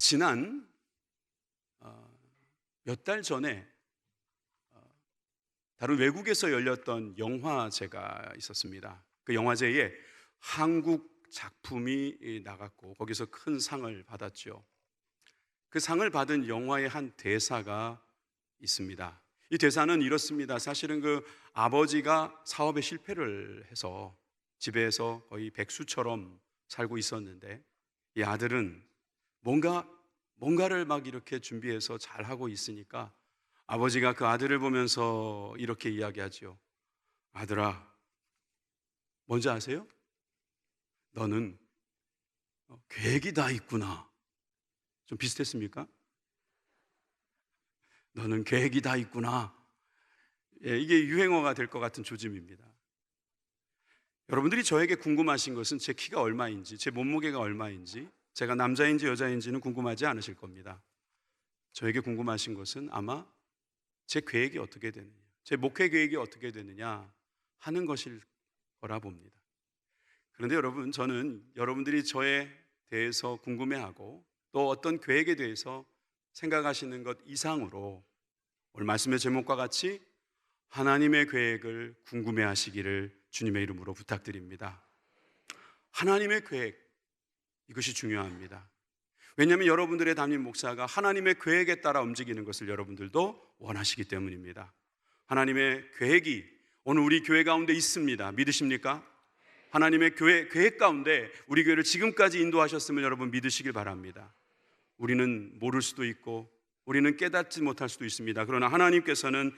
지난 몇 달 전에 다른 외국에서 열렸던 영화제가 있었습니다. 그 영화제에 한국 작품이 나갔고 거기서 큰 상을 받았죠. 그 상을 받은 영화의 한 대사가 있습니다. 이 대사는 이렇습니다. 사실은 그 아버지가 사업에 실패를 해서 집에서 거의 백수처럼 살고 있었는데 이 아들은 뭔가를 막 이렇게 준비해서 잘 하고 있으니까 아버지가 그 아들을 보면서 이렇게 이야기하죠. 아들아, 뭔지 아세요? 너는 계획이 다 있구나. 좀 비슷했습니까? 너는 계획이 다 있구나. 예, 이게 유행어가 될 것 같은 조짐입니다. 여러분들이 저에게 궁금하신 것은 제 키가 얼마인지, 제 몸무게가 얼마인지, 제가 남자인지 여자인지는 궁금하지 않으실 겁니다. 저에게 궁금하신 것은 아마 제 계획이 어떻게 되느냐, 제 목회 계획이 어떻게 되느냐 하는 것일 거라 봅니다. 그런데 여러분, 저는 여러분들이 저에 대해서 궁금해하고 또 어떤 계획에 대해서 생각하시는 것 이상으로 오늘 말씀의 제목과 같이 하나님의 계획을 궁금해하시기를 주님의 이름으로 부탁드립니다. 하나님의 계획, 이것이 중요합니다. 왜냐하면 여러분들의 담임 목사가 하나님의 계획에 따라 움직이는 것을 여러분들도 원하시기 때문입니다. 하나님의 계획이 오늘 우리 교회 가운데 있습니다. 믿으십니까? 하나님의 계획 가운데 우리 교회를 지금까지 인도하셨음을 여러분 믿으시길 바랍니다. 우리는 모를 수도 있고 우리는 깨닫지 못할 수도 있습니다. 그러나 하나님께서는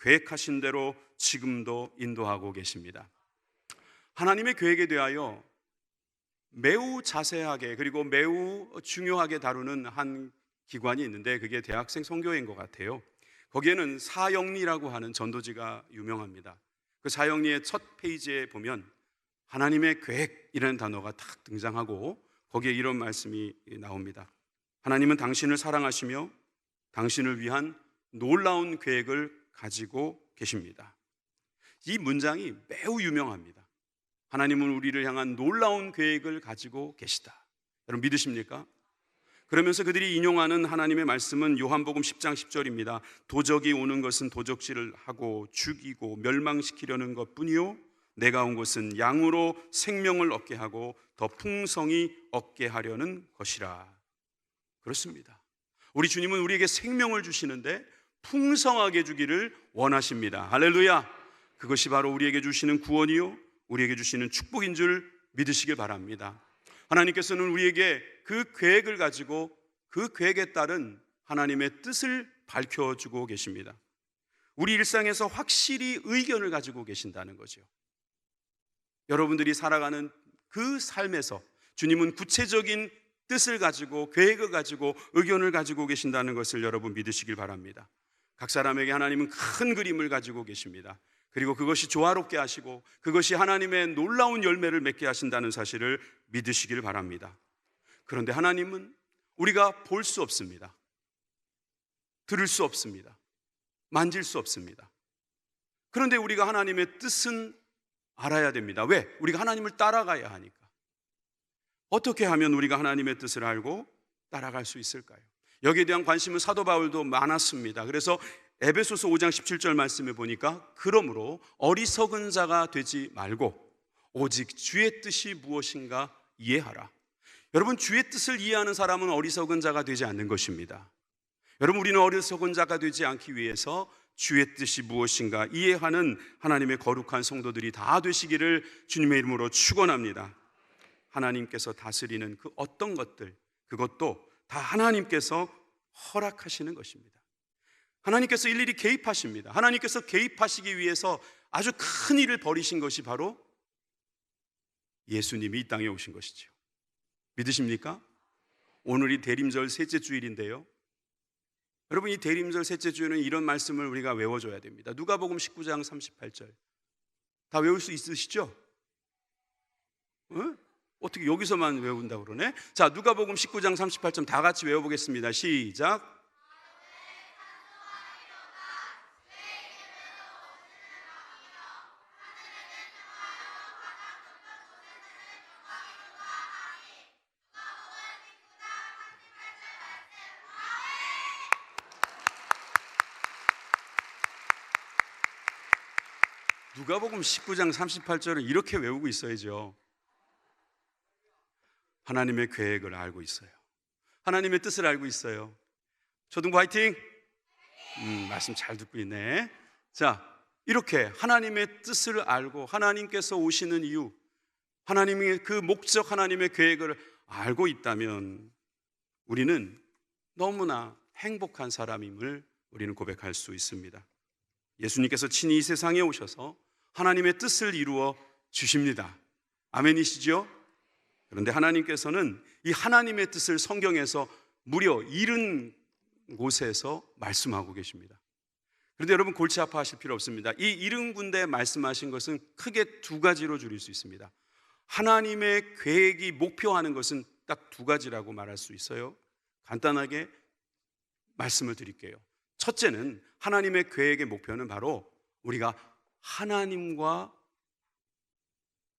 계획하신 대로 지금도 인도하고 계십니다. 하나님의 계획에 대하여 매우 자세하게 그리고 매우 중요하게 다루는 한 기관이 있는데 그게 대학생 선교회인 것 같아요. 거기에는 사형리라고 하는 전도지가 유명합니다. 그 사형리의 첫 페이지에 보면 하나님의 계획이라는 단어가 딱 등장하고 거기에 이런 말씀이 나옵니다. 하나님은 당신을 사랑하시며 당신을 위한 놀라운 계획을 가지고 계십니다. 이 문장이 매우 유명합니다. 하나님은 우리를 향한 놀라운 계획을 가지고 계시다. 여러분 믿으십니까? 그러면서 그들이 인용하는 하나님의 말씀은 요한복음 10장 10절입니다. 도적이 오는 것은 도적질을 하고 죽이고 멸망시키려는 것뿐이요 내가 온 것은 양으로 생명을 얻게 하고 더 풍성히 얻게 하려는 것이라. 그렇습니다. 우리 주님은 우리에게 생명을 주시는데 풍성하게 주기를 원하십니다. 할렐루야. 그것이 바로 우리에게 주시는 구원이요 우리에게 주시는 축복인 줄 믿으시길 바랍니다. 하나님께서는 우리에게 그 계획을 가지고 그 계획에 따른 하나님의 뜻을 밝혀주고 계십니다. 우리 일상에서 확실히 의견을 가지고 계신다는 거죠. 여러분들이 살아가는 그 삶에서 주님은 구체적인 뜻을 가지고 계획을 가지고 의견을 가지고 계신다는 것을 여러분 믿으시길 바랍니다. 각 사람에게 하나님은 큰 그림을 가지고 계십니다. 그리고 그것이 조화롭게 하시고 그것이 하나님의 놀라운 열매를 맺게 하신다는 사실을 믿으시길 바랍니다. 그런데 하나님은 우리가 볼 수 없습니다. 들을 수 없습니다. 만질 수 없습니다. 그런데 우리가 하나님의 뜻은 알아야 됩니다. 왜? 우리가 하나님을 따라가야 하니까. 어떻게 하면 우리가 하나님의 뜻을 알고 따라갈 수 있을까요? 여기에 대한 관심은 사도 바울도 많았습니다. 그래서 에베소서 5장 17절 말씀에 보니까 그러므로 어리석은 자가 되지 말고 오직 주의 뜻이 무엇인가 이해하라. 여러분, 주의 뜻을 이해하는 사람은 어리석은 자가 되지 않는 것입니다. 여러분, 우리는 어리석은 자가 되지 않기 위해서 주의 뜻이 무엇인가 이해하는 하나님의 거룩한 성도들이 다 되시기를 주님의 이름으로 축원합니다. 하나님께서 다스리는 그 어떤 것들, 그것도 다 하나님께서 허락하시는 것입니다. 하나님께서 일일이 개입하십니다. 하나님께서 개입하시기 위해서 아주 큰 일을 벌이신 것이 바로 예수님이 이 땅에 오신 것이죠. 믿으십니까? 오늘이 대림절 셋째 주일인데요, 여러분, 이 대림절 셋째 주일은 이런 말씀을 우리가 외워줘야 됩니다. 누가복음 19장 38절 다 외울 수 있으시죠? 어떻게 여기서만 외운다고 그러네? 자, 누가복음 19장 38절 다 같이 외워보겠습니다. 시작. 누가복음 19장 38절을 이렇게 외우고 있어야죠. 하나님의 계획을 알고 있어요. 하나님의 뜻을 알고 있어요. 초등부 화이팅! 말씀 잘 듣고 있네. 자, 이렇게 하나님의 뜻을 알고 하나님께서 오시는 이유, 하나님의 그 목적, 하나님의 계획을 알고 있다면 우리는 너무나 행복한 사람임을 우리는 고백할 수 있습니다. 예수님께서 친히 이 세상에 오셔서 하나님의 뜻을 이루어 주십니다. 아멘이시죠? 그런데 하나님께서는 이 하나님의 뜻을 성경에서 무려 70곳에서 말씀하고 계십니다. 그런데 여러분 골치 아파하실 필요 없습니다. 이 70군데 말씀하신 것은 크게 두 가지로 줄일 수 있습니다. 하나님의 계획이 목표하는 것은 딱 두 가지라고 말할 수 있어요. 간단하게 말씀을 드릴게요. 첫째는 하나님의 계획의 목표는 바로 우리가 하나님과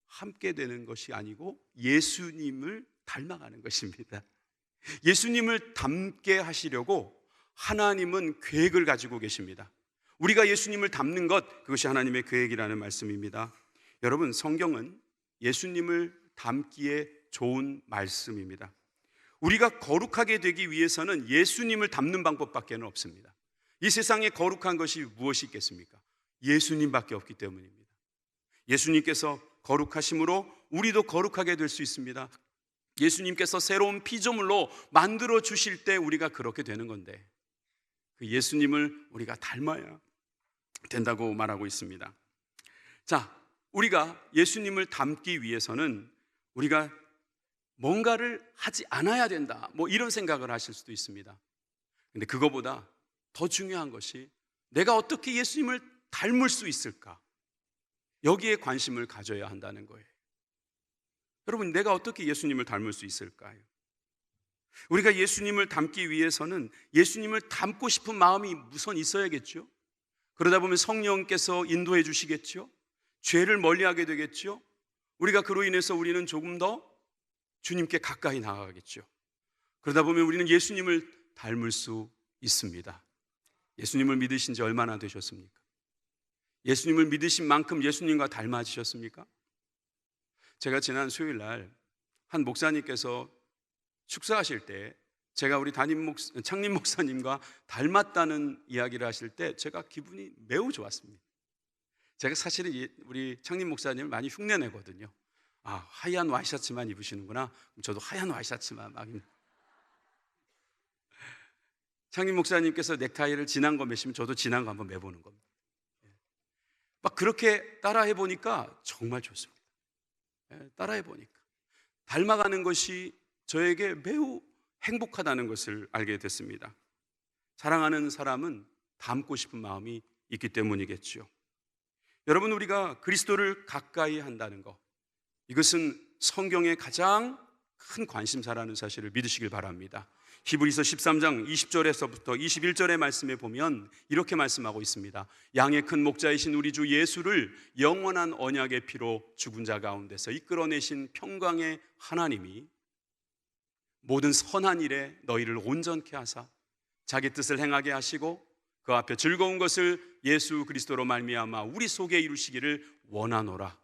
함께 되는 것이 아니고 예수님을 닮아가는 것입니다. 예수님을 닮게 하시려고 하나님은 계획을 가지고 계십니다. 우리가 예수님을 닮는 것, 그것이 하나님의 계획이라는 말씀입니다. 여러분, 성경은 예수님을 닮기에 좋은 말씀입니다. 우리가 거룩하게 되기 위해서는 예수님을 닮는 방법밖에 없습니다. 이 세상에 거룩한 것이 무엇이 있겠습니까? 예수님밖에 없기 때문입니다. 예수님께서 거룩하심으로 우리도 거룩하게 될 수 있습니다. 예수님께서 새로운 피조물로 만들어 주실 때 우리가 그렇게 되는 건데, 그 예수님을 우리가 닮아야 된다고 말하고 있습니다. 자, 우리가 예수님을 닮기 위해서는 우리가 뭔가를 하지 않아야 된다, 이런 생각을 하실 수도 있습니다. 근데 그거보다 더 중요한 것이 내가 어떻게 예수님을 닮을 수 있을까? 여기에 관심을 가져야 한다는 거예요. 여러분, 내가 어떻게 예수님을 닮을 수 있을까요? 우리가 예수님을 닮기 위해서는 예수님을 닮고 싶은 마음이 우선 있어야겠죠. 그러다 보면 성령께서 인도해 주시겠죠. 죄를 멀리하게 되겠죠. 우리가 그로 인해서 우리는 조금 더 주님께 가까이 나아가겠죠. 그러다 보면 우리는 예수님을 닮을 수 있습니다. 예수님을 믿으신 지 얼마나 되셨습니까? 예수님을 믿으신 만큼 예수님과 닮아지셨습니까? 제가 지난 수요일 날 한 목사님께서 축사하실 때 제가 우리 창림 목사님과 닮았다는 이야기를 하실 때 제가 기분이 매우 좋았습니다. 제가 사실은 우리 창림 목사님을 많이 흉내내거든요. 아, 하얀 와이셔츠만 입으시는구나. 저도 하얀 와이셔츠만 막. 창림 목사님께서 넥타이를 진한 거 매시면 저도 진한 거 한번 매보는 겁니다. 막 그렇게 따라해 보니까 정말 좋습니다. 따라해 보니까 닮아가는 것이 저에게 매우 행복하다는 것을 알게 됐습니다. 사랑하는 사람은 닮고 싶은 마음이 있기 때문이겠죠. 여러분, 우리가 그리스도를 가까이 한다는 것, 이것은 성경의 가장 큰 관심사라는 사실을 믿으시길 바랍니다. 히브리서 13장 20절에서부터 21절의 말씀에 보면 이렇게 말씀하고 있습니다. 양의 큰 목자이신 우리 주 예수를 영원한 언약의 피로 죽은 자 가운데서 이끌어내신 평강의 하나님이 모든 선한 일에 너희를 온전케 하사 자기 뜻을 행하게 하시고 그 앞에 즐거운 것을 예수 그리스도로 말미암아 우리 속에 이루시기를 원하노라.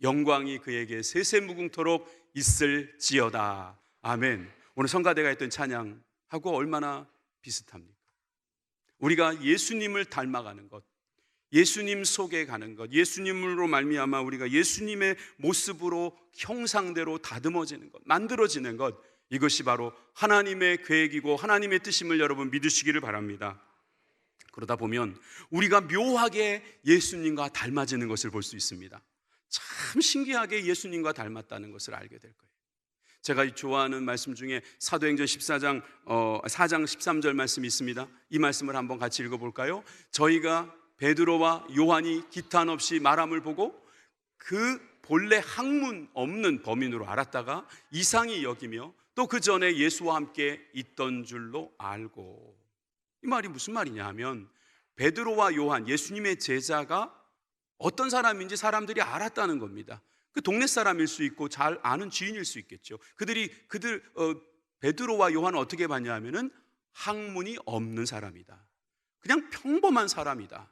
영광이 그에게 세세무궁토록 있을지어다. 아멘. 오늘 성가대가 했던 찬양하고 얼마나 비슷합니까? 우리가 예수님을 닮아가는 것, 예수님 속에 가는 것, 예수님으로 말미암아 우리가 예수님의 모습으로 형상대로 다듬어지는 것, 만들어지는 것, 이것이 바로 하나님의 계획이고 하나님의 뜻임을 여러분 믿으시기를 바랍니다. 그러다 보면 우리가 묘하게 예수님과 닮아지는 것을 볼 수 있습니다. 참 신기하게 예수님과 닮았다는 것을 알게 될 거예요. 제가 좋아하는 말씀 중에 사도행전 4장 13절 말씀이 있습니다. 이 말씀을 한번 같이 읽어볼까요? 저희가 베드로와 요한이 기탄 없이 말함을 보고 그 본래 학문 없는 범인으로 알았다가 이상히 여기며 또 그 전에 예수와 함께 있던 줄로 알고. 이 말이 무슨 말이냐 하면 베드로와 요한, 예수님의 제자가 어떤 사람인지 사람들이 알았다는 겁니다. 그 동네 사람일 수 있고 잘 아는 지인일 수 있겠죠. 베드로와 요한은 어떻게 봤냐 하면은 학문이 없는 사람이다. 그냥 평범한 사람이다.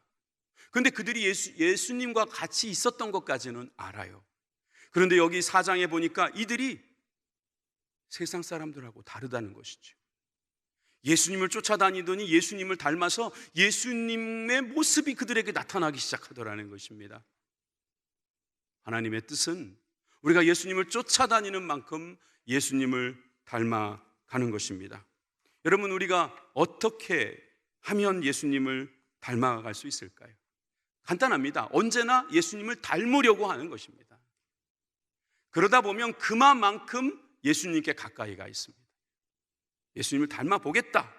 그런데 그들이 예수님과 같이 있었던 것까지는 알아요. 그런데 여기 4장에 보니까 이들이 세상 사람들하고 다르다는 것이죠. 예수님을 쫓아다니더니 예수님을 닮아서 예수님의 모습이 그들에게 나타나기 시작하더라는 것입니다. 하나님의 뜻은 우리가 예수님을 쫓아다니는 만큼 예수님을 닮아가는 것입니다. 여러분, 우리가 어떻게 하면 예수님을 닮아갈 수 있을까요? 간단합니다. 언제나 예수님을 닮으려고 하는 것입니다. 그러다 보면 그만큼 예수님께 가까이 가 있습니다. 예수님을 닮아 보겠다,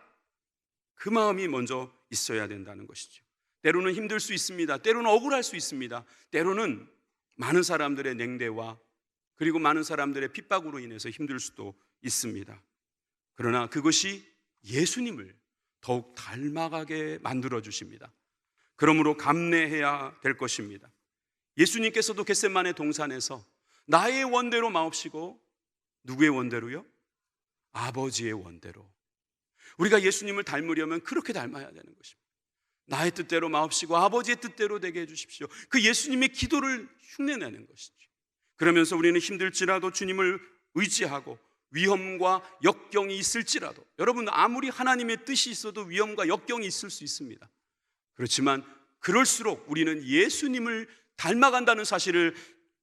그 마음이 먼저 있어야 된다는 것이죠. 때로는 힘들 수 있습니다. 때로는 억울할 수 있습니다. 때로는 많은 사람들의 냉대와 그리고 많은 사람들의 핍박으로 인해서 힘들 수도 있습니다. 그러나 그것이 예수님을 더욱 닮아가게 만들어 주십니다. 그러므로 감내해야 될 것입니다. 예수님께서도 겟세마네 동산에서 나의 원대로 마옵시고, 누구의 원대로요? 아버지의 원대로. 우리가 예수님을 닮으려면 그렇게 닮아야 되는 것입니다. 나의 뜻대로 마옵시고 아버지의 뜻대로 되게 해주십시오. 그 예수님의 기도를 흉내내는 것이죠. 그러면서 우리는 힘들지라도 주님을 의지하고 위험과 역경이 있을지라도, 여러분, 아무리 하나님의 뜻이 있어도 위험과 역경이 있을 수 있습니다. 그렇지만 그럴수록 우리는 예수님을 닮아간다는 사실을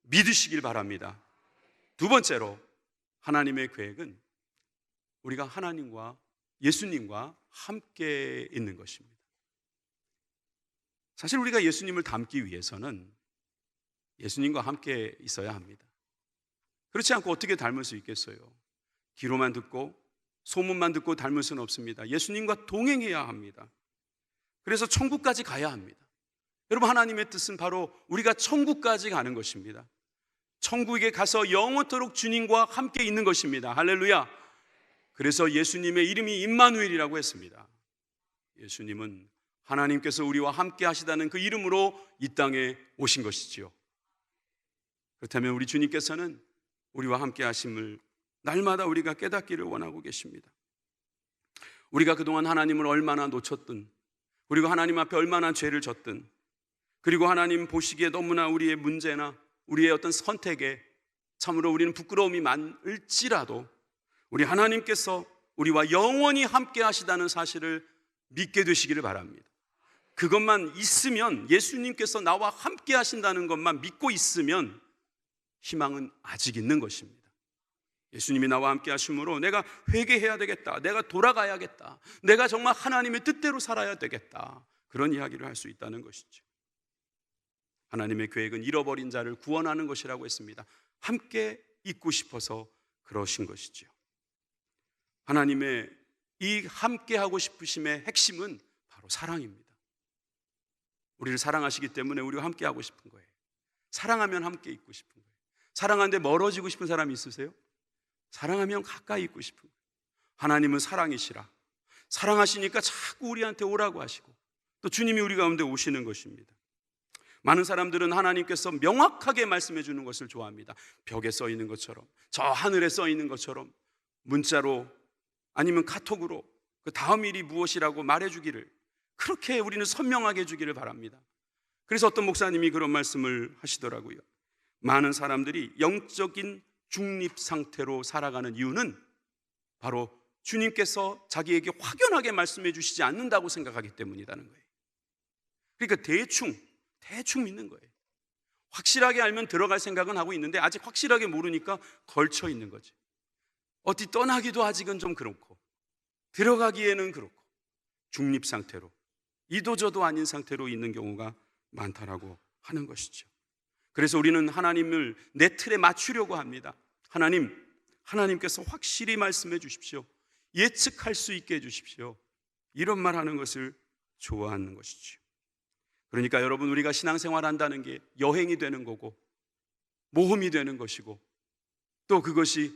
믿으시길 바랍니다. 두 번째로, 하나님의 계획은 우리가 하나님과 예수님과 함께 있는 것입니다. 사실 우리가 예수님을 닮기 위해서는 예수님과 함께 있어야 합니다. 그렇지 않고 어떻게 닮을 수 있겠어요? 귀로만 듣고 소문만 듣고 닮을 수는 없습니다. 예수님과 동행해야 합니다. 그래서 천국까지 가야 합니다. 여러분, 하나님의 뜻은 바로 우리가 천국까지 가는 것입니다. 천국에 가서 영원토록 주님과 함께 있는 것입니다. 할렐루야. 그래서 예수님의 이름이 임마누엘이라고 했습니다. 예수님은 하나님께서 우리와 함께 하시다는 그 이름으로 이 땅에 오신 것이지요. 그렇다면 우리 주님께서는 우리와 함께 하심을 날마다 우리가 깨닫기를 원하고 계십니다. 우리가 그동안 하나님을 얼마나 놓쳤든, 그리고 하나님 앞에 얼마나 죄를 졌든, 그리고 하나님 보시기에 너무나 우리의 문제나 우리의 어떤 선택에 참으로 우리는 부끄러움이 많을지라도 우리 하나님께서 우리와 영원히 함께 하시다는 사실을 믿게 되시기를 바랍니다. 그것만 있으면, 예수님께서 나와 함께 하신다는 것만 믿고 있으면 희망은 아직 있는 것입니다. 예수님이 나와 함께 하심으로 내가 회개해야 되겠다, 내가 돌아가야겠다, 내가 정말 하나님의 뜻대로 살아야 되겠다, 그런 이야기를 할 수 있다는 것이죠. 하나님의 계획은 잃어버린 자를 구원하는 것이라고 했습니다. 함께 있고 싶어서 그러신 것이죠. 하나님의 이 함께 하고 싶으심의 핵심은 바로 사랑입니다. 우리를 사랑하시기 때문에 우리가 함께 하고 싶은 거예요. 사랑하면 함께 있고 싶은 거예요. 사랑하는데 멀어지고 싶은 사람이 있으세요? 사랑하면 가까이 있고 싶은 거예요. 하나님은 사랑이시라. 사랑하시니까 자꾸 우리한테 오라고 하시고, 또 주님이 우리 가운데 오시는 것입니다. 많은 사람들은 하나님께서 명확하게 말씀해 주는 것을 좋아합니다. 벽에 써 있는 것처럼, 저 하늘에 써 있는 것처럼, 문자로 아니면 카톡으로 그 다음 일이 무엇이라고 말해 주기를, 그렇게 우리는 선명하게 해 주기를 바랍니다. 그래서 어떤 목사님이 그런 말씀을 하시더라고요. 많은 사람들이 영적인 중립 상태로 살아가는 이유는 바로 주님께서 자기에게 확연하게 말씀해 주시지 않는다고 생각하기 때문이라는 거예요. 그러니까 대충 믿는 거예요. 확실하게 알면 들어갈 생각은 하고 있는데 아직 확실하게 모르니까 걸쳐 있는 거지. 어디 떠나기도 아직은 좀 그렇고, 들어가기에는 그렇고, 중립 상태로, 이도저도 아닌 상태로 있는 경우가 많다라고 하는 것이죠. 그래서 우리는 하나님을 내 틀에 맞추려고 합니다. 하나님께서 확실히 말씀해 주십시오. 예측할 수 있게 해 주십시오. 이런 말 하는 것을 좋아하는 것이죠. 그러니까 여러분, 우리가 신앙생활 한다는 게 여행이 되는 거고 모험이 되는 것이고, 또 그것이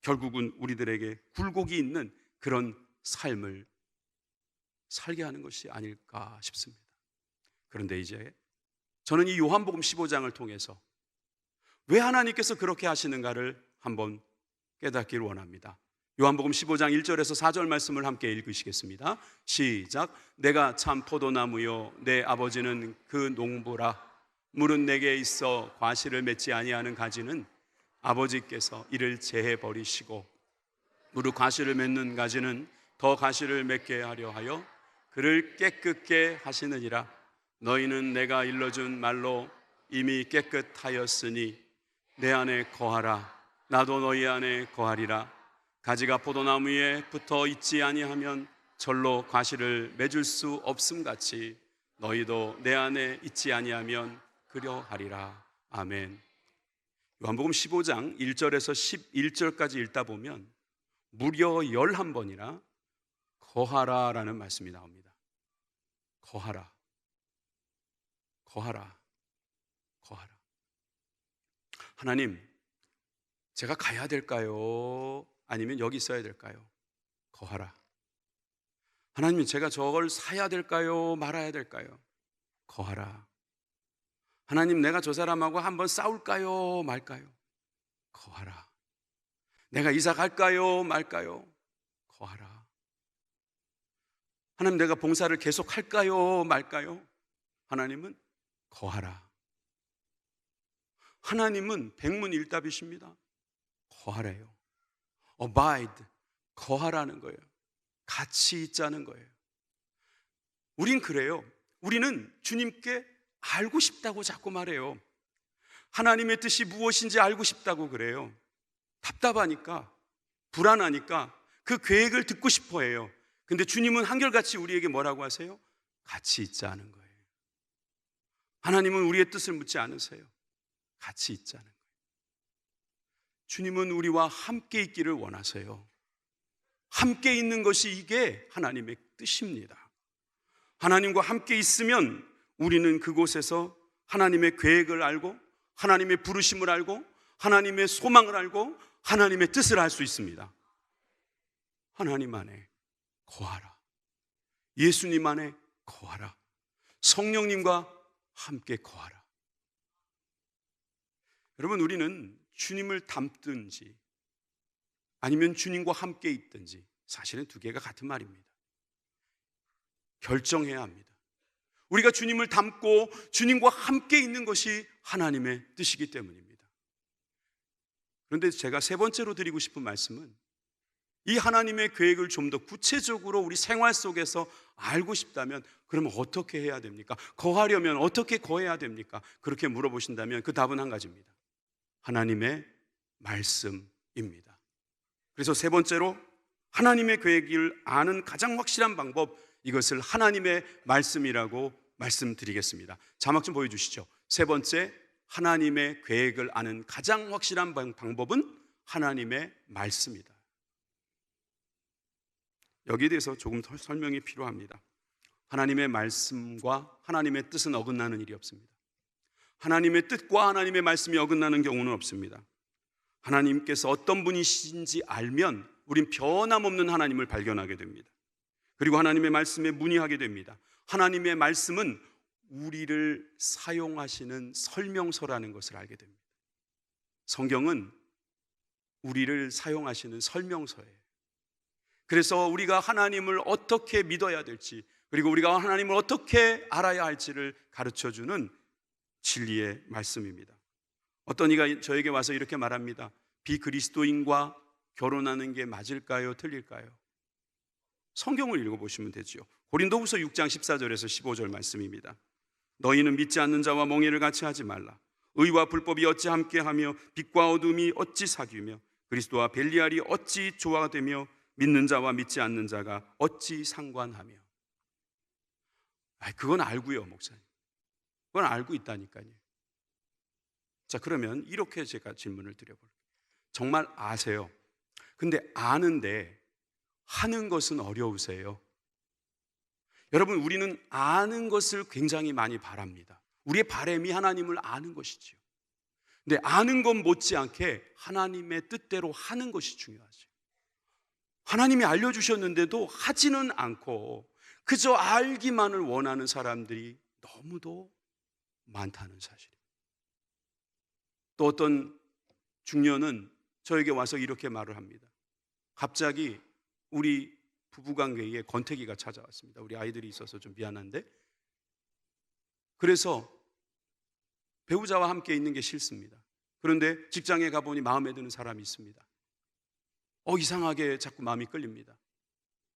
결국은 우리들에게 굴곡이 있는 그런 삶을 살게 하는 것이 아닐까 싶습니다. 그런데 이제 저는 이 요한복음 15장을 통해서 왜 하나님께서 그렇게 하시는가를 한번 깨닫기를 원합니다. 요한복음 15장 1절에서 4절 말씀을 함께 읽으시겠습니다. 시작. 내가 참 포도나무요 내 아버지는 그 농부라. 물은 내게 있어 과실을 맺지 아니하는 가지는 아버지께서 이를 제해 버리시고 무릇 과실을 맺는 가지는 더 과실을 맺게 하려 하여 그를 깨끗게 하시느니라. 너희는 내가 일러준 말로 이미 깨끗하였으니 내 안에 거하라. 나도 너희 안에 거하리라. 가지가 포도나무에 붙어 있지 아니하면 절로 과실을 맺을 수 없음 같이 너희도 내 안에 있지 아니하면 그려하리라. 아멘. 요한복음 15장 1절에서 11절까지 읽다 보면 무려 11번이나 거하라라는 말씀이 나옵니다. 거하라, 거하라, 거하라. 하나님, 제가 가야 될까요? 아니면 여기 있어야 될까요? 거하라. 하나님, 제가 저걸 사야 될까요? 말아야 될까요? 거하라. 하나님, 내가 저 사람하고 한번 싸울까요? 말까요? 거하라. 내가 이사 갈까요? 말까요? 거하라. 하나님, 내가 봉사를 계속 할까요? 말까요? 하나님은 거하라. 하나님은 백문일답이십니다. 거하래요. abide, 거하라는 거예요. 같이 있자는 거예요. 우린 그래요. 우리는 주님께 알고 싶다고 자꾸 말해요. 하나님의 뜻이 무엇인지 알고 싶다고 그래요. 답답하니까, 불안하니까 그 계획을 듣고 싶어 해요. 근데 주님은 한결같이 우리에게 뭐라고 하세요? 같이 있자는 거예요. 하나님은 우리의 뜻을 묻지 않으세요. 같이 있자는 거예요. 주님은 우리와 함께 있기를 원하세요. 함께 있는 것이 이게 하나님의 뜻입니다. 하나님과 함께 있으면 우리는 그곳에서 하나님의 계획을 알고 하나님의 부르심을 알고 하나님의 소망을 알고 하나님의 뜻을 알 수 있습니다. 하나님 안에 거하라. 예수님 안에 거하라. 성령님과 함께 거하라. 여러분, 우리는 주님을 닮든지 아니면 주님과 함께 있든지 사실은 두 개가 같은 말입니다. 결정해야 합니다. 우리가 주님을 닮고 주님과 함께 있는 것이 하나님의 뜻이기 때문입니다. 그런데 제가 세 번째로 드리고 싶은 말씀은 이 하나님의 계획을 좀 더 구체적으로 우리 생활 속에서 알고 싶다면 그러면 어떻게 해야 됩니까? 거하려면 어떻게 거해야 됩니까? 그렇게 물어보신다면 그 답은 한 가지입니다. 하나님의 말씀입니다. 그래서 세 번째로 하나님의 계획을 아는 가장 확실한 방법, 이것을 하나님의 말씀이라고 말씀드리겠습니다. 자막 좀 보여주시죠. 세 번째, 하나님의 계획을 아는 가장 확실한 방법은 하나님의 말씀이다. 여기에 대해서 조금 더 설명이 필요합니다. 하나님의 말씀과 하나님의 뜻은 어긋나는 일이 없습니다. 하나님의 뜻과 하나님의 말씀이 어긋나는 경우는 없습니다. 하나님께서 어떤 분이신지 알면 우린 변함없는 하나님을 발견하게 됩니다. 그리고 하나님의 말씀에 문의하게 됩니다. 하나님의 말씀은 우리를 사용하시는 설명서라는 것을 알게 됩니다. 성경은 우리를 사용하시는 설명서예요. 그래서 우리가 하나님을 어떻게 믿어야 될지, 그리고 우리가 하나님을 어떻게 알아야 할지를 가르쳐주는 진리의 말씀입니다. 어떤 이가 저에게 와서 이렇게 말합니다. 비그리스도인과 결혼하는 게 맞을까요? 틀릴까요? 성경을 읽어보시면 되죠. 고린도후서 6장 14절에서 15절 말씀입니다. 너희는 믿지 않는 자와 멍에를 같이 하지 말라. 의와 불법이 어찌 함께하며 빛과 어둠이 어찌 사귀며 그리스도와 벨리알이 어찌 조화되며 믿는 자와 믿지 않는 자가 어찌 상관하며. 그건 알고요, 목사님. 그건 알고 있다니까요. 자, 그러면 이렇게 제가 질문을 드려볼게요. 정말 아세요? 근데 아는데 하는 것은 어려우세요? 여러분, 우리는 아는 것을 굉장히 많이 바랍니다. 우리의 바람이 하나님을 아는 것이지요. 근데 아는 것 못지않게 하나님의 뜻대로 하는 것이 중요하죠. 하나님이 알려주셨는데도 하지는 않고 그저 알기만을 원하는 사람들이 너무도 많다는 사실입니다. 또 어떤 중년은 저에게 와서 이렇게 말을 합니다. 갑자기 우리 부부관계에 권태기가 찾아왔습니다. 우리 아이들이 있어서 좀 미안한데, 그래서 배우자와 함께 있는 게 싫습니다. 그런데 직장에 가보니 마음에 드는 사람이 있습니다. 이상하게 자꾸 마음이 끌립니다.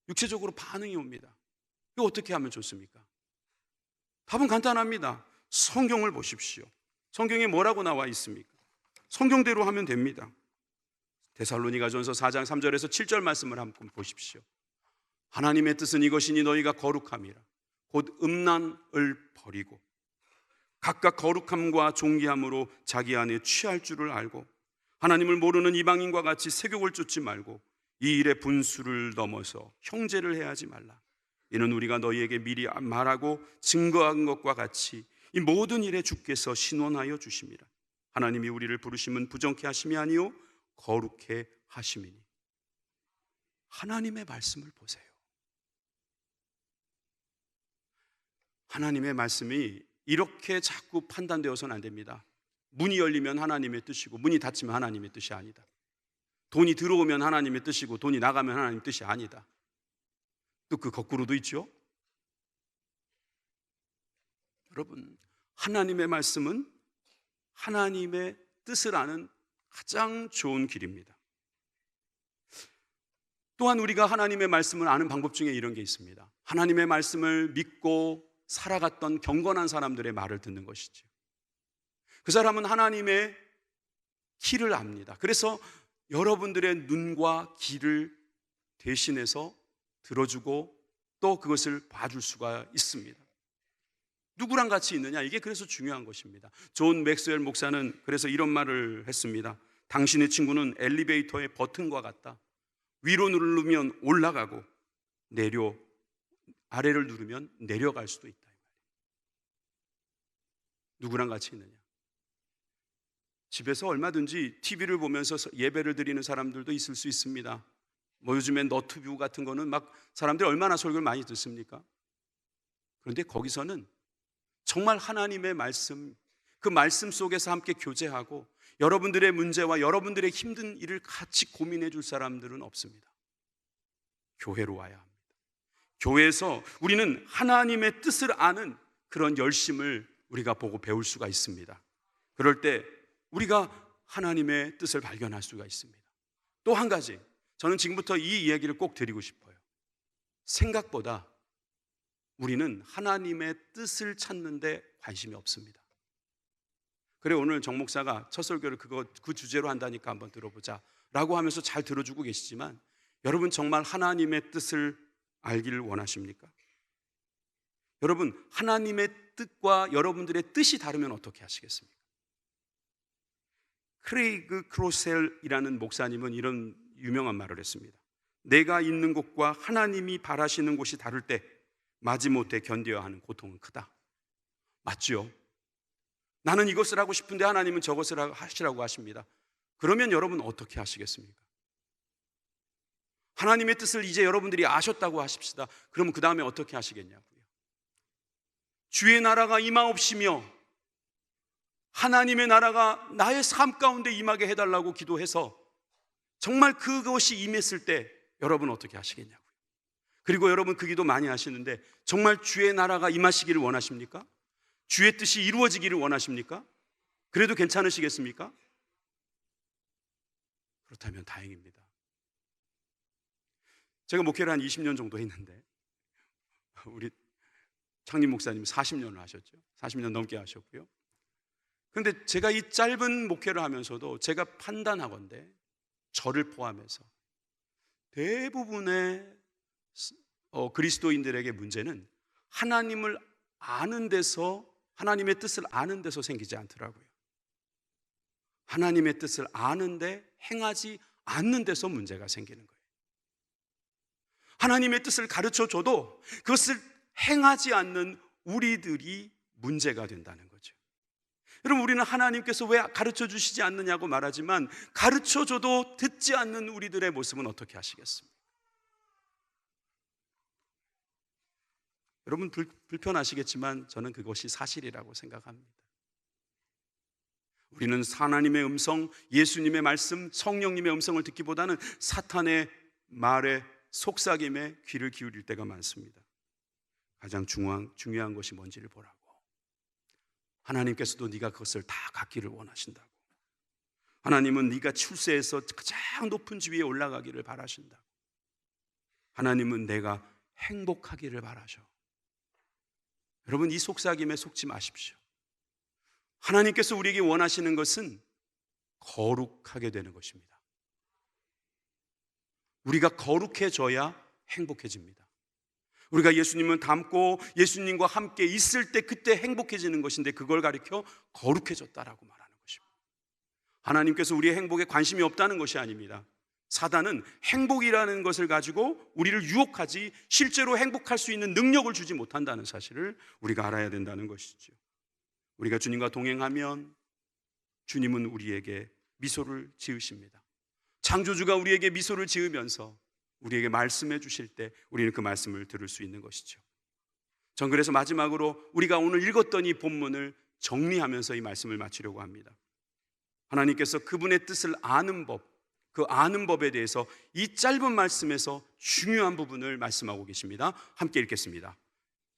육체적으로 반응이 옵니다. 이거 어떻게 하면 좋습니까? 답은 간단합니다. 성경을 보십시오. 성경에 뭐라고 나와 있습니까? 성경대로 하면 됩니다. 데살로니가전서 4장 3절에서 7절 말씀을 한번 보십시오. 하나님의 뜻은 이것이니 너희가 거룩함이라 곧 음란을 버리고 각각 거룩함과 존귀함으로 자기 안에 취할 줄을 알고 하나님을 모르는 이방인과 같이 세욕을 쫓지 말고 이 일의 분수를 넘어서 형제를 해하지 말라. 이는 우리가 너희에게 미리 말하고 증거한 것과 같이 이 모든 일에 주께서 신원하여 주심이라. 하나님이 우리를 부르심은 부정케 하심이 아니요 거룩해 하심이니. 하나님의 말씀을 보세요. 하나님의 말씀이 이렇게 자꾸 판단되어서는 안 됩니다. 문이 열리면 하나님의 뜻이고 문이 닫히면 하나님의 뜻이 아니다. 돈이 들어오면 하나님의 뜻이고 돈이 나가면 하나님의 뜻이 아니다. 또 그 거꾸로도 있죠. 여러분, 하나님의 말씀은 하나님의 뜻을 아는 가장 좋은 길입니다. 또한 우리가 하나님의 말씀을 아는 방법 중에 이런 게 있습니다. 하나님의 말씀을 믿고 살아갔던 경건한 사람들의 말을 듣는 것이죠. 그 사람은 하나님의 길을 압니다. 그래서 여러분들의 눈과 귀를 대신해서 들어주고 또 그것을 봐줄 수가 있습니다. 누구랑 같이 있느냐, 이게 그래서 중요한 것입니다. 존 맥스웰 목사는 그래서 이런 말을 했습니다. 당신의 친구는 엘리베이터의 버튼과 같다. 위로 누르면 올라가고 아래를 누르면 내려갈 수도 있다. 누구랑 같이 있느냐? 집에서 얼마든지 TV를 보면서 예배를 드리는 사람들도 있을 수 있습니다. 요즘엔 너튜브 같은 거는 막 사람들이 얼마나 설교를 많이 듣습니까? 그런데 거기서는 정말 하나님의 말씀, 그 말씀 속에서 함께 교제하고 여러분들의 문제와 여러분들의 힘든 일을 같이 고민해 줄 사람들은 없습니다. 교회로 와야 합니다. 교회에서 우리는 하나님의 뜻을 아는 그런 열심을 우리가 보고 배울 수가 있습니다. 그럴 때 우리가 하나님의 뜻을 발견할 수가 있습니다. 또 한 가지, 저는 지금부터 이 이야기를 꼭 드리고 싶어요. 생각보다 우리는 하나님의 뜻을 찾는 데 관심이 없습니다. 그래, 오늘 정 목사가 첫 설교를 그 주제로 한다니까 한번 들어보자 라고 하면서 잘 들어주고 계시지만, 여러분 정말 하나님의 뜻을 알기를 원하십니까? 여러분, 하나님의 뜻과 여러분들의 뜻이 다르면 어떻게 하시겠습니까? 크레이그 크로셀이라는 목사님은 이런 유명한 말을 했습니다. 내가 있는 곳과 하나님이 바라시는 곳이 다를 때 마지못해 견뎌야 하는 고통은 크다. 맞죠? 나는 이것을 하고 싶은데 하나님은 저것을 하시라고 하십니다. 그러면 여러분 어떻게 하시겠습니까? 하나님의 뜻을 이제 여러분들이 아셨다고 하십시다. 그러면 그 다음에 어떻게 하시겠냐고요? 주의 나라가 임하옵시며 하나님의 나라가 나의 삶 가운데 임하게 해달라고 기도해서 정말 그것이 임했을 때 여러분 어떻게 하시겠냐고요? 그리고 여러분 그 기도 많이 하시는데 정말 주의 나라가 임하시기를 원하십니까? 주의 뜻이 이루어지기를 원하십니까? 그래도 괜찮으시겠습니까? 그렇다면 다행입니다. 제가 목회를 한 20년 정도 했는데 우리 창림 목사님 40년을 하셨죠. 40년 넘게 하셨고요. 그런데 제가 이 짧은 목회를 하면서도 제가 판단하건대 저를 포함해서 대부분의 그리스도인들에게 문제는 하나님을 아는 데서, 하나님의 뜻을 아는 데서 생기지 않더라고요. 하나님의 뜻을 아는데 행하지 않는 데서 문제가 생기는 거예요. 하나님의 뜻을 가르쳐줘도 그것을 행하지 않는 우리들이 문제가 된다는 거죠. 여러분, 우리는 하나님께서 왜 가르쳐 주시지 않느냐고 말하지만 가르쳐줘도 듣지 않는 우리들의 모습은 어떻게 하시겠습니까? 여러분 불편하시겠지만 저는 그것이 사실이라고 생각합니다. 우리는 하나님의 음성, 예수님의 말씀, 성령님의 음성을 듣기보다는 사탄의 말의 속삭임에 귀를 기울일 때가 많습니다. 가장 중요한 것이 뭔지를 보라고. 하나님께서도 네가 그것을 다 갖기를 원하신다고. 하나님은 네가 출세해서 가장 높은 지위에 올라가기를 바라신다고. 하나님은 내가 행복하기를 바라셔. 여러분, 이 속삭임에 속지 마십시오. 하나님께서 우리에게 원하시는 것은 거룩하게 되는 것입니다. 우리가 거룩해져야 행복해집니다. 우리가 예수님을 닮고 예수님과 함께 있을 때 그때 행복해지는 것인데, 그걸 가리켜 거룩해졌다라고 말하는 것입니다. 하나님께서 우리의 행복에 관심이 없다는 것이 아닙니다. 사단은 행복이라는 것을 가지고 우리를 유혹하지 실제로 행복할 수 있는 능력을 주지 못한다는 사실을 우리가 알아야 된다는 것이죠. 우리가 주님과 동행하면 주님은 우리에게 미소를 지으십니다. 창조주가 우리에게 미소를 지으면서 우리에게 말씀해 주실 때 우리는 그 말씀을 들을 수 있는 것이죠. 전 그래서 마지막으로 우리가 오늘 읽었던 이 본문을 정리하면서 이 말씀을 마치려고 합니다. 하나님께서 그분의 뜻을 아는 법, 그 아는 법에 대해서 이 짧은 말씀에서 중요한 부분을 말씀하고 계십니다. 함께 읽겠습니다.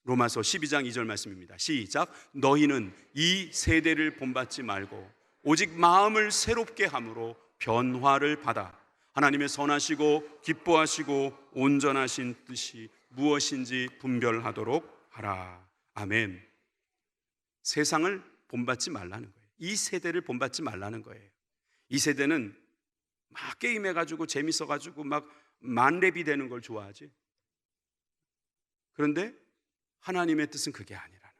로마서 12장 2절 말씀입니다. 시작. 너희는 이 세대를 본받지 말고 오직 마음을 새롭게 함으로 변화를 받아 하나님의 선하시고 기뻐하시고 온전하신 뜻이 무엇인지 분별하도록 하라. 아멘. 세상을 본받지 말라는 거예요. 이 세대를 본받지 말라는 거예요. 이 세대는 막 게임해가지고 재밌어가지고 막 만렙이 되는 걸 좋아하지. 그런데 하나님의 뜻은 그게 아니라는 거예요.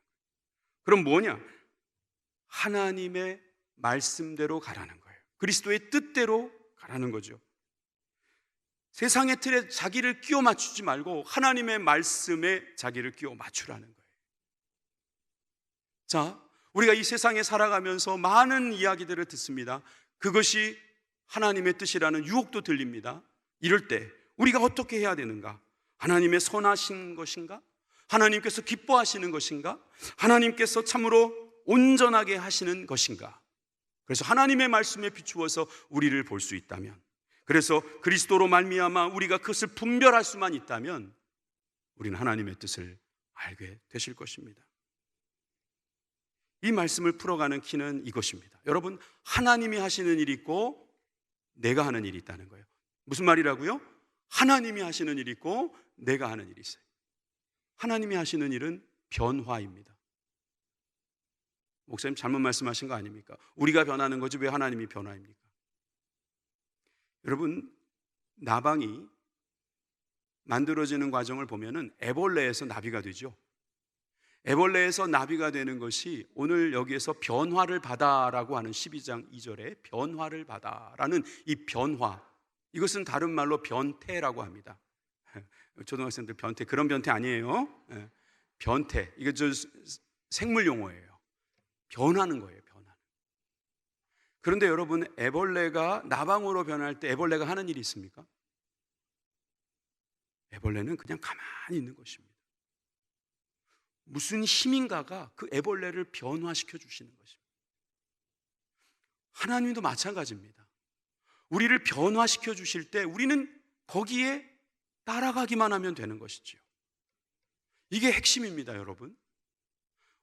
그럼 뭐냐? 하나님의 말씀대로 가라는 거예요. 그리스도의 뜻대로 가라는 거죠. 세상의 틀에 자기를 끼워 맞추지 말고 하나님의 말씀에 자기를 끼워 맞추라는 거예요. 자, 우리가 이 세상에 살아가면서 많은 이야기들을 듣습니다. 그것이 하나님의 뜻이라는 유혹도 들립니다. 이럴 때 우리가 어떻게 해야 되는가? 하나님의 선하신 것인가? 하나님께서 기뻐하시는 것인가? 하나님께서 참으로 온전하게 하시는 것인가? 그래서 하나님의 말씀에 비추어서 우리를 볼 수 있다면, 그래서 그리스도로 말미암아 우리가 그것을 분별할 수만 있다면 우리는 하나님의 뜻을 알게 되실 것입니다. 이 말씀을 풀어가는 키는 이것입니다. 여러분, 하나님이 하시는 일이 있고 내가 하는 일이 있다는 거예요. 무슨 말이라고요? 하나님이 하시는 일이 있고 내가 하는 일이 있어요. 하나님이 하시는 일은 변화입니다. 목사님 잘못 말씀하신 거 아닙니까? 우리가 변하는 거지 왜 하나님이 변화입니까? 여러분, 나방이 만들어지는 과정을 보면은 애벌레에서 나비가 되죠. 애벌레에서 나비가 되는 것이 오늘 여기에서 변화를 받아라고 하는 12장 2절에 변화를 받아라는 이 변화, 이것은 다른 말로 변태라고 합니다. 초등학생들 변태, 그런 변태 아니에요. 변태, 이거 저 생물 용어예요. 변하는 거예요, 변하는. 그런데 여러분, 애벌레가 나방으로 변할 때 애벌레가 하는 일이 있습니까? 애벌레는 그냥 가만히 있는 것입니다. 무슨 힘인가가 그 애벌레를 변화시켜 주시는 것입니다. 하나님도 마찬가지입니다. 우리를 변화시켜 주실 때 우리는 거기에 따라가기만 하면 되는 것이지요. 이게 핵심입니다, 여러분.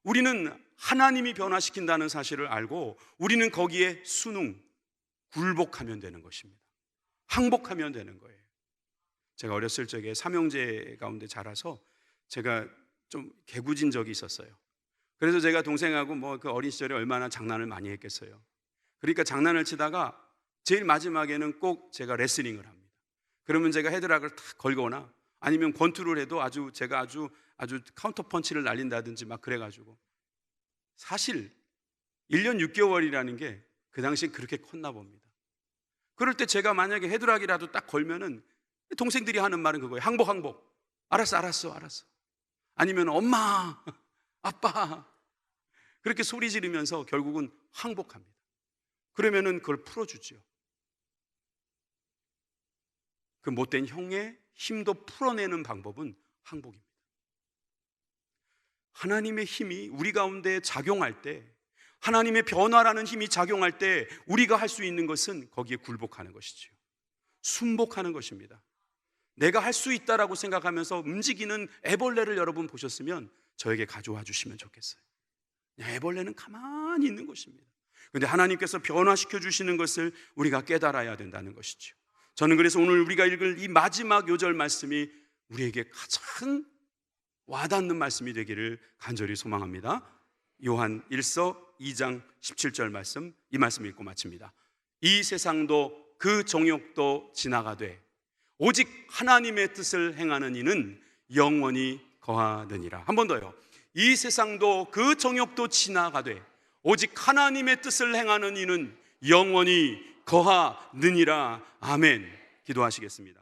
우리는 하나님이 변화시킨다는 사실을 알고 우리는 거기에 순응, 굴복하면 되는 것입니다. 항복하면 되는 거예요. 제가 어렸을 적에 삼형제 가운데 자라서 제가 좀 개구진 적이 있었어요. 그래서 제가 동생하고 그 어린 시절에 얼마나 장난을 많이 했겠어요. 그러니까 장난을 치다가 제일 마지막에는 꼭 제가 레슬링을 합니다. 그러면 제가 헤드락을 탁 걸거나 아니면 권투를 해도 제가 아주 카운터 펀치를 날린다든지 막 그래가지고, 사실 1년 6개월이라는 게 그 당시엔 그렇게 컸나 봅니다. 그럴 때 제가 만약에 헤드락이라도 딱 걸면은 동생들이 하는 말은 그거예요. 항복. 알았어. 아니면 엄마, 아빠, 그렇게 소리 지르면서 결국은 항복합니다. 그러면은 그걸 풀어주죠. 그 못된 형의 힘도 풀어내는 방법은 항복입니다. 하나님의 힘이 우리 가운데 작용할 때, 하나님의 변화라는 힘이 작용할 때 우리가 할 수 있는 것은 거기에 굴복하는 것이죠. 순복하는 것입니다. 내가 할 수 있다라고 생각하면서 움직이는 애벌레를 여러분 보셨으면 저에게 가져와 주시면 좋겠어요. 애벌레는 가만히 있는 것입니다. 그런데 하나님께서 변화시켜 주시는 것을 우리가 깨달아야 된다는 것이죠. 저는 그래서 오늘 우리가 읽을 이 마지막 요절 말씀이 우리에게 가장 와닿는 말씀이 되기를 간절히 소망합니다. 요한 1서 2장 17절 말씀, 이 말씀 읽고 마칩니다. 이 세상도 그 정욕도 지나가되 오직 하나님의 뜻을 행하는 이는 영원히 거하느니라. 한 번 더요. 이 세상도 그 정욕도 지나가되 오직 하나님의 뜻을 행하는 이는 영원히 거하느니라. 아멘. 기도하시겠습니다.